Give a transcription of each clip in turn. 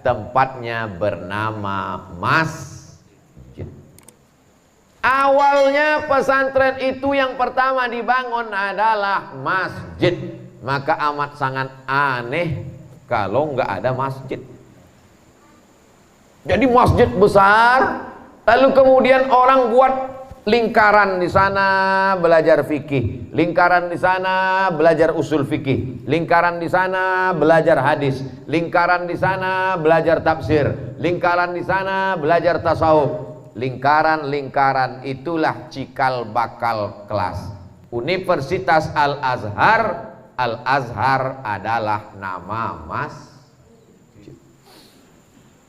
tempatnya bernama masjid. Awalnya pesantren itu yang pertama dibangun adalah masjid. Maka amat sangat aneh kalau nggak ada masjid. Jadi masjid besar, lalu kemudian orang buat lingkaran di sana belajar fikih, lingkaran di sana belajar usul fikih, lingkaran di sana belajar hadis, lingkaran di sana belajar tafsir, lingkaran di sana belajar tasawuf. Lingkaran-lingkaran itulah cikal bakal kelas. Universitas Al-Azhar, Al-Azhar adalah nama masjid.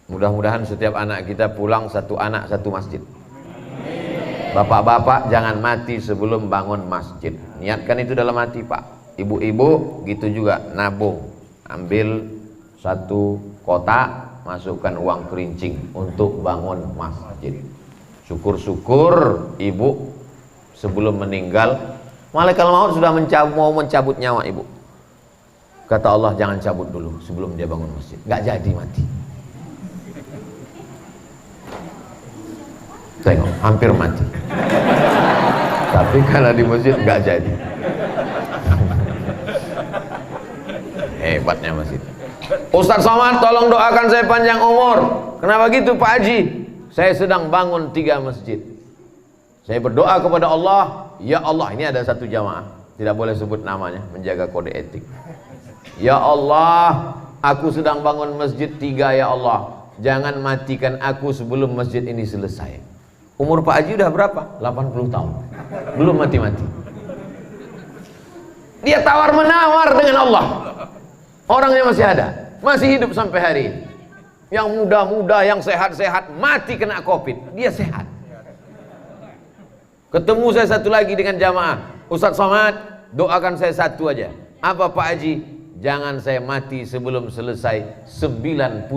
Mudah-mudahan setiap anak kita pulang satu anak satu masjid. Bapak-bapak jangan mati sebelum bangun masjid. Niatkan itu dalam hati, Pak. Ibu-ibu gitu juga, nabung. Ambil satu kotak, masukkan uang kerincing untuk bangun masjid. Syukur-syukur ibu sebelum meninggal, malaikat maut sudah mau mencabut nyawa ibu. Kata Allah, jangan cabut dulu sebelum dia bangun masjid. Gak jadi mati. Tengok, hampir mati. Tapi karena di masjid gak jadi. Hebatnya masjid. Ustaz Somad, tolong doakan saya panjang umur. Kenapa gitu Pak Haji? Saya sedang bangun 3 masjid. Saya berdoa kepada Allah, ya Allah, ini ada satu jamaah, tidak boleh sebut namanya, menjaga kode etik. Ya Allah, aku sedang bangun masjid 3 ya Allah. Jangan matikan aku sebelum masjid ini selesai. Umur Pak Haji udah berapa? 80 tahun. Belum mati-mati. Dia tawar menawar dengan Allah. Orangnya masih ada, masih hidup sampai hari ini. Yang muda-muda, yang sehat-sehat, mati kena COVID, dia sehat. Ketemu saya satu lagi dengan jamaah, Ustaz Somad, doakan saya satu aja. Apa Pak Haji? Jangan saya mati sebelum selesai 99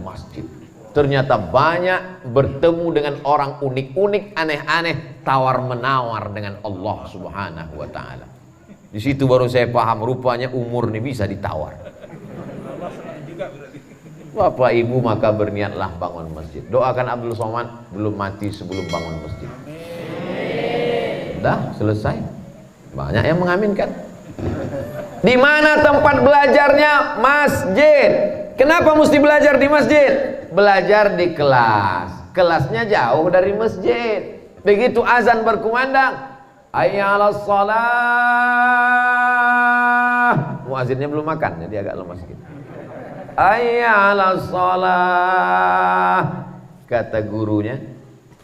masjid. Ternyata banyak bertemu dengan orang unik-unik, aneh-aneh, tawar-menawar dengan Allah Subhanahu wa Ta'ala. Di situ baru saya paham, rupanya umur ini bisa ditawar. Bapak Ibu maka berniatlah bangun masjid. Doakan Abdul Somad belum mati sebelum bangun masjid. Dah selesai. Banyak yang mengaminkan. Di mana tempat belajarnya? Masjid. Kenapa mesti belajar di masjid? Belajar di kelas. Kelasnya jauh dari masjid. Begitu azan berkumandang, hayya 'alas shalah. Muazzinnya belum makan, jadi agak lemas gitu. Hayya 'alas shalah. Kata gurunya,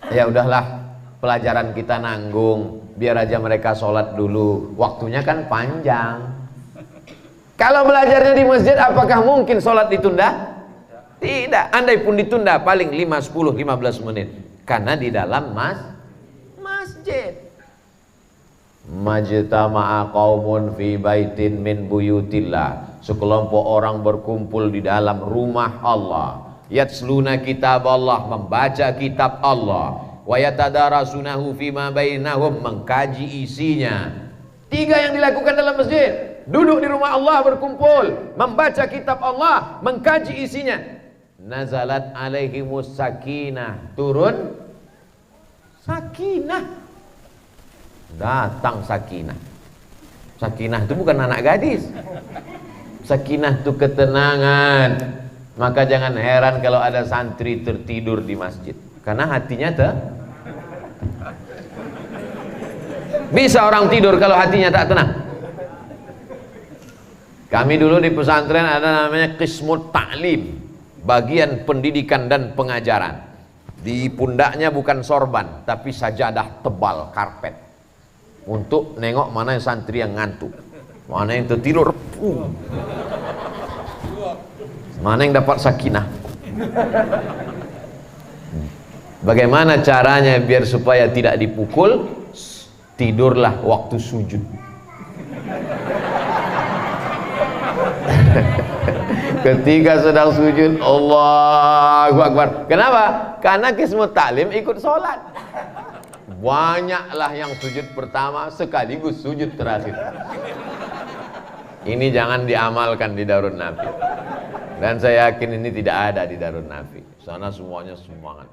ya udahlah, pelajaran kita nanggung, biar aja mereka sholat dulu. Waktunya kan panjang. Kalau belajarnya di masjid, apakah mungkin sholat ditunda? Tidak. Andai pun ditunda, paling 5, 10, 15 menit. Karena di dalam masjid. Majtama'a qaumun fi baitin min buyutillah. Sekelompok orang berkumpul di dalam rumah Allah. Yatsluna kitab Allah, membaca kitab Allah. Wa yatadarasunahu fima bainahum, mengkaji isinya. 3 yang dilakukan dalam masjid. Duduk di rumah Allah berkumpul, membaca kitab Allah, mengkaji isinya. Nazalat alaihimus sakinah, turun sakinah. Datang sakinah. Sakinah itu bukan anak gadis. Sakinah itu ketenangan. Maka jangan heran kalau ada santri tertidur di masjid, karena hatinya bisa orang tidur kalau hatinya tak tenang. Kami dulu di pesantren ada namanya Qismut Ta'lim, bagian pendidikan dan pengajaran. Di pundaknya bukan sorban, tapi sajadah tebal, karpet, untuk nengok mana yang santri yang ngantuk, mana yang tertidur, mana yang dapat sakinah. Bagaimana caranya biar supaya tidak dipukul? Tidurlah waktu sujud. Ketika sedang sujud, Allahu Akbar. Kenapa? Karena Qismut Ta'lim ikut sholat. Banyaklah yang sujud pertama sekaligus sujud terakhir. Ini jangan diamalkan di Darun Nafi. Dan saya yakin ini tidak ada di Darun Nafi. Sana semuanya semangat.